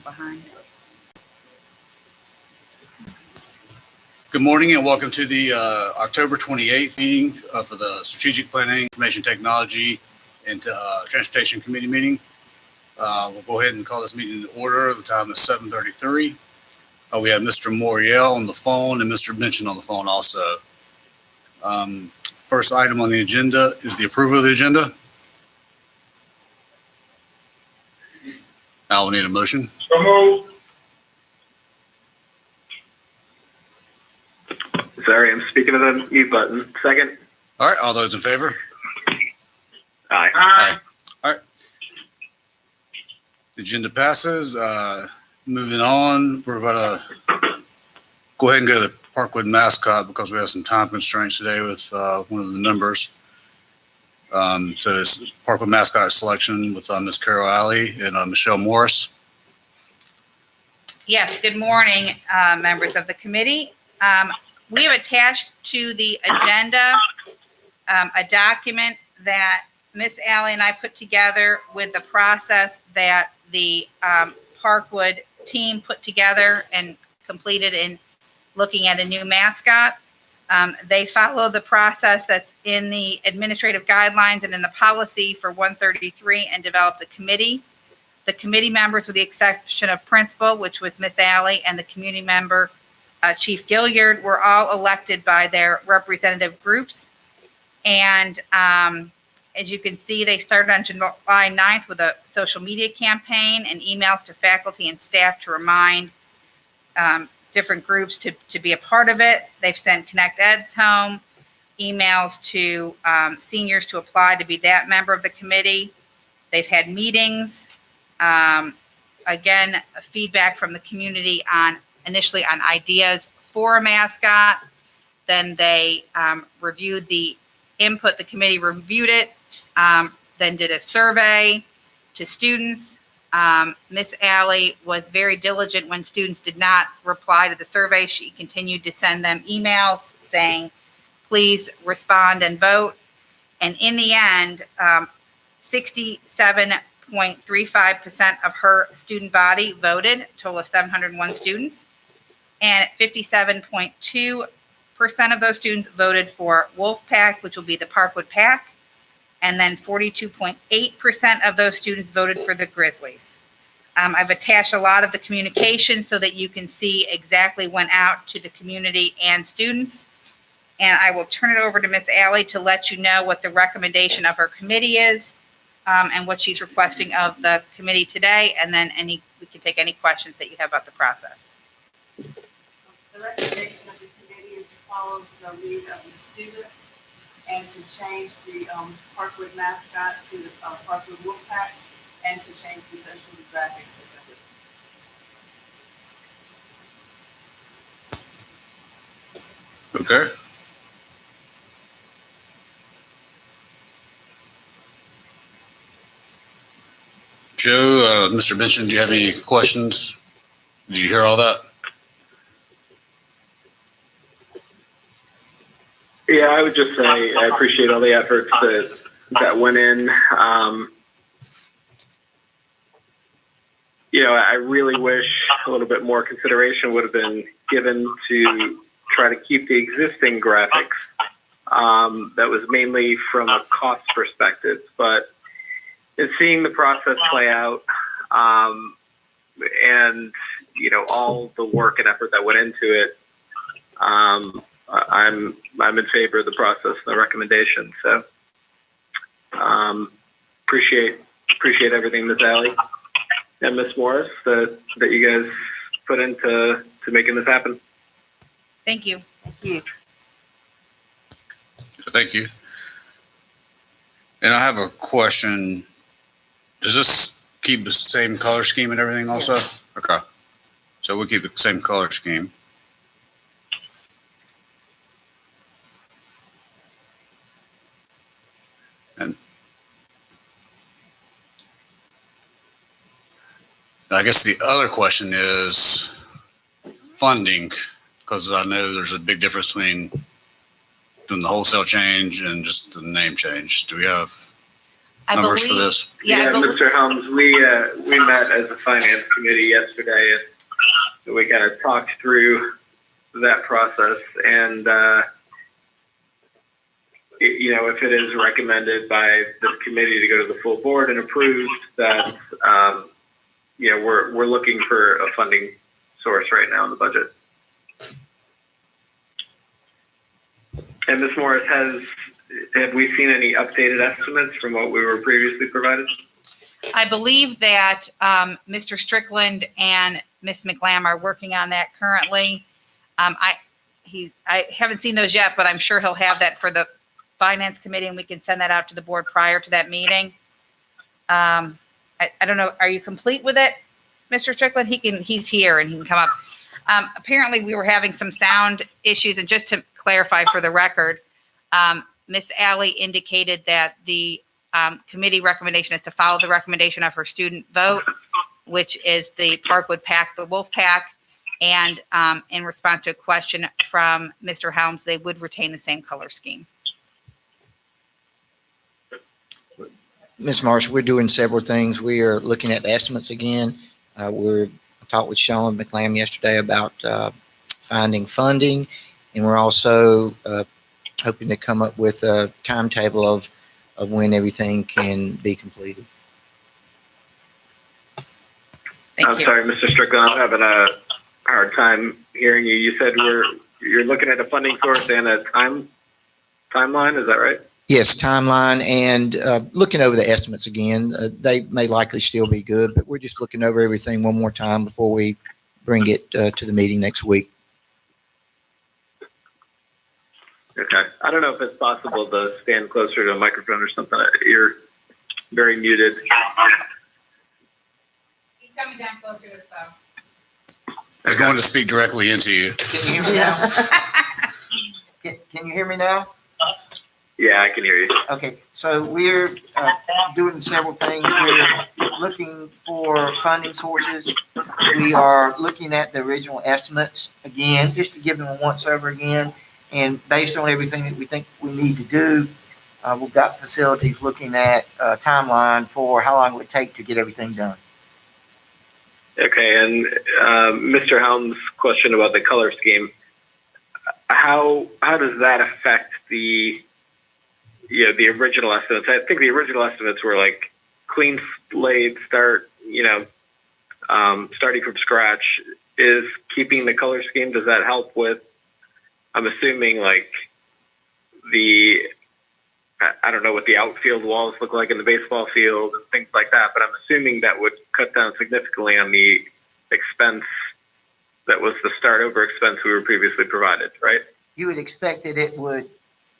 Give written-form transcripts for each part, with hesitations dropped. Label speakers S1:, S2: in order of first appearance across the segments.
S1: behind.
S2: Good morning and welcome to the October 28th meeting for the Strategic Planning, Information Technology, and Transportation Committee meeting. We'll go ahead and call this meeting to order. The time is 7:33. We have Mr. Moriel on the phone and Mr. Minchin on the phone also. First item on the agenda is the approval of the agenda. Now we'll need a motion.
S3: So moved. Sorry, I'm speaking to the mute button. Second.
S2: All right, all those in favor?
S3: Aye.
S2: Aye. All right. The agenda passes. Moving on, we're going to go ahead and go to the Parkwood mascot because we have some time constraints today with one of the members. So it's Parkwood mascot selection with Ms. Carol Alley and Michelle Morris.
S1: Yes, good morning, members of the committee. We have attached to the agenda a document that Ms. Alley and I put together with the process that the Parkwood team put together and completed in looking at a new mascot. They follow the process that's in the administrative guidelines and in the policy for 133 and developed a committee. The committee members, with the exception of principal, which was Ms. Alley, and the community member, Chief Gilliard, were all elected by their representative groups. And as you can see, they started on July 9th with a social media campaign and emails to faculty and staff to remind different groups to be a part of it. They've sent Connect Ed's home, emails to seniors to apply to be that member of the committee. They've had meetings. Again, feedback from the community initially on ideas for a mascot. Then they reviewed the input. The committee reviewed it, then did a survey to students. Ms. Alley was very diligent when students did not reply to the survey. She continued to send them emails saying, please respond and vote. And in the end, 67.35% of her student body voted, a total of 701 students. And 57.2% of those students voted for Wolf Pack, which will be the Parkwood Pack. And then 42.8% of those students voted for the Grizzlies. I've attached a lot of the communication so that you can see exactly went out to the community and students. And I will turn it over to Ms. Alley to let you know what the recommendation of her committee is and what she's requesting of the committee today. And then we can take any questions that you have about the process.
S4: The recommendation of the committee is to follow the lead of the students and to change the Parkwood mascot to the Parkwood Wolfpack and to change the social graphics of it.
S2: Okay. Joe, Mr. Minchin, do you have any questions? Did you hear all that?
S3: Yeah, I would just say I appreciate all the efforts that went in. I really wish a little bit more consideration would have been given to try to keep the existing graphics. That was mainly from a cost perspective, but in seeing the process play out, and all the work and effort that went into it, I'm in favor of the process and the recommendation. So appreciate everything, Ms. Alley and Ms. Morris, that you guys put into making this happen.
S1: Thank you.
S4: Thank you.
S2: Thank you. And I have a question. Does this keep the same color scheme and everything also?
S4: Yes.
S2: Okay. So we'll keep the same color scheme. And I guess the other question is funding, because I know there's a big difference between doing the wholesale change and just the name change. Do we have members for this.
S1: Yeah, I believe,
S3: Mr. Helms, we met as a finance committee yesterday, and so we kind of talked through that process. And if it is recommended by this committee to go to the full board and approved, that we're looking for a funding source right now in the budget. And Ms. Morris, have we seen any updated estimates from what we were previously provided?
S1: I believe that Mr. Strickland and Ms. McLam are working on that currently. I haven't seen those yet, but I'm sure he'll have that for the finance committee, and we can send that out to the board prior to that meeting. I don't know. Are you complete with it, Mr. Strickland? He's here and he can come up. Apparently we were having some sound issues, and just to clarify for the record, Ms. Alley indicated that the committee recommendation is to follow the recommendation of her student vote, which is the Parkwood Pack, the Wolf Pack. And in response to a question from Mr. Helms, they would retain the same color scheme.
S5: Ms. Marsh, we're doing several things. We are looking at the estimates again. I talked with Sean McLam yesterday about finding funding, and we're also hoping to come up with a timetable of when everything can be completed.
S1: Thank you.
S3: Sorry, Mr. Strickland, I'm having a hard time hearing you. You said you're looking at a funding source and a timeline. Is that right?
S5: Yes, timeline and looking over the estimates again. They may likely still be good, but we're just looking over everything one more time before we bring it to the meeting next week.
S3: Okay. I don't know if it's possible to stand closer to a microphone or something. You're very muted.
S1: He's coming down closer to the phone.
S2: He's going to speak directly into you.
S5: Can you hear me now? Can you hear me now?
S3: Yeah, I can hear you.
S5: Okay, so we're doing several things. We're looking for funding sources. We are looking at the original estimates again, just to give them a once over again. And based on everything that we think we need to do, we've got facilities looking at a timeline for how long it would take to get everything done.
S3: Okay, and Mr. Helms' question about the color scheme, how does that affect the original estimates? I think the original estimates were like clean slate, starting from scratch. Is keeping the color scheme, does that help with, I'm assuming, like I don't know what the outfield walls look like in the baseball field and things like that, but I'm assuming that would cut down significantly on the expense that was the start over expense we were previously provided, right?
S5: You would expect that it would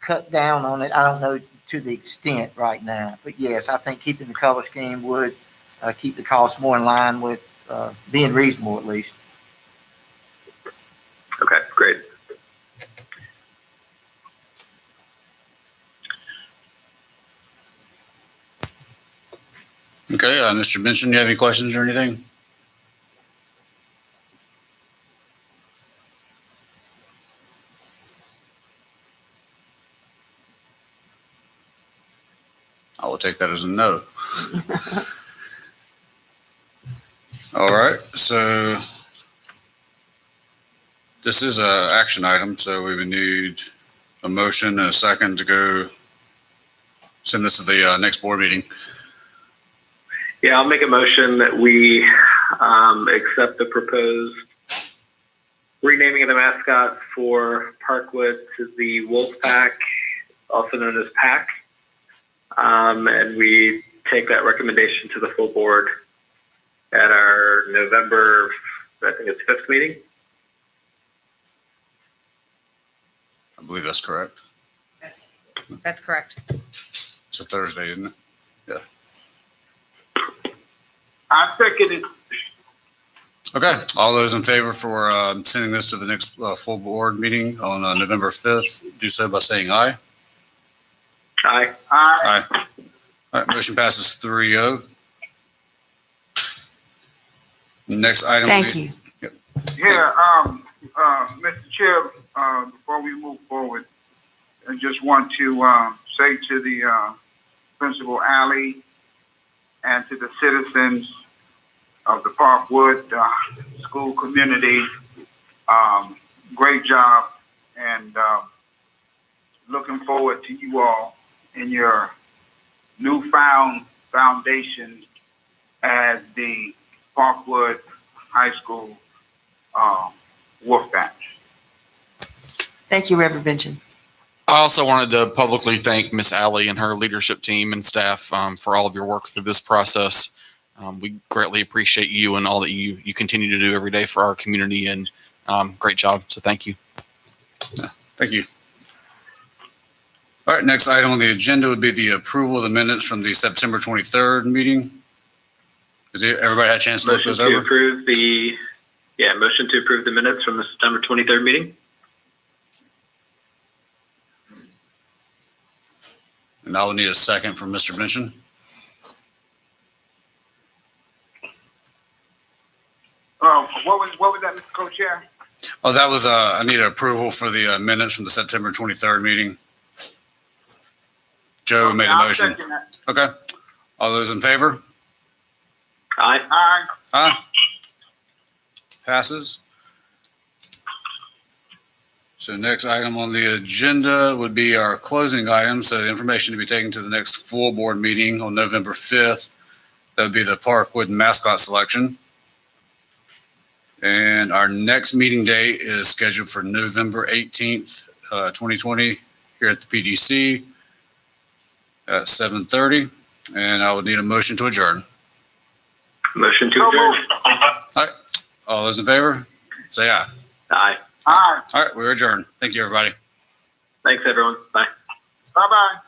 S5: cut down on it. I don't know to the extent right now, but yes, I think keeping the color scheme would keep the cost more in line with being reasonable at least.
S3: Okay, great.
S2: Okay, Mr. Benson, you have any questions or anything? I will take that as a no. All right, so this is an action item, so we would need a motion and a second to go send this to the next board meeting.
S3: Yeah, I'll make a motion that we accept the proposed renaming of the mascot for Parkwood to the Wolf Pack, also known as Pack. And we take that recommendation to the full board at our November, I think it's 5th meeting.
S2: I believe that's correct.
S1: That's correct.
S2: It's a Thursday, isn't it? Yeah.
S6: I second it.
S2: Okay, all those in favor for sending this to the next full board meeting on November 5th, do so by saying aye.
S3: Aye.
S2: Aye. All right, motion passes 3-0. Next item.
S7: Thank you.
S2: Yep.
S6: Yeah, Mr. Chair, before we move forward, I just want to say to the Principal Alley, and to the citizens of the Parkwood school community. Great job, and looking forward to you all in your newfound foundation as the Parkwood High School Wolf Batch.
S5: Thank you, Reverend Benjamin.
S7: I also wanted to publicly thank Miss Alley and her leadership team and staff for all of your work through this process. We greatly appreciate you and all that you continue to do every day for our community, and great job. So thank you.
S2: Thank you. All right, next item on the agenda would be the approval of the minutes from the September 23rd meeting. Has everybody had a chance to look
S3: Motion
S2: those
S3: to
S2: over?
S3: approve motion to approve the minutes from the September 23rd meeting.
S2: And I will need a second from Mr. Benson.
S6: What was that, Mr. Co-Chair?
S2: Oh, that was, I need approval for the minutes from the September 23rd meeting. Joe made a
S6: I'll
S2: motion.
S6: second that.
S2: Okay. All those in favor?
S3: Aye.
S6: Aye.
S2: Aye. Passes. So next item on the agenda would be our closing item. So the information to be taken to the next full board meeting on November 5th. That would be the Parkwood mascot selection. And our next meeting date is scheduled for November 18th, 2020 here at the PDC at 7:30. And I would need a motion to adjourn.
S3: Motion to
S6: So
S3: adjourn.
S6: moved.
S2: All those in favor, say aye.
S3: Aye.
S6: Aye.
S2: All right, we're adjourned. Thank you, everybody.
S3: Thanks, everyone. Bye.
S6: Bye-bye.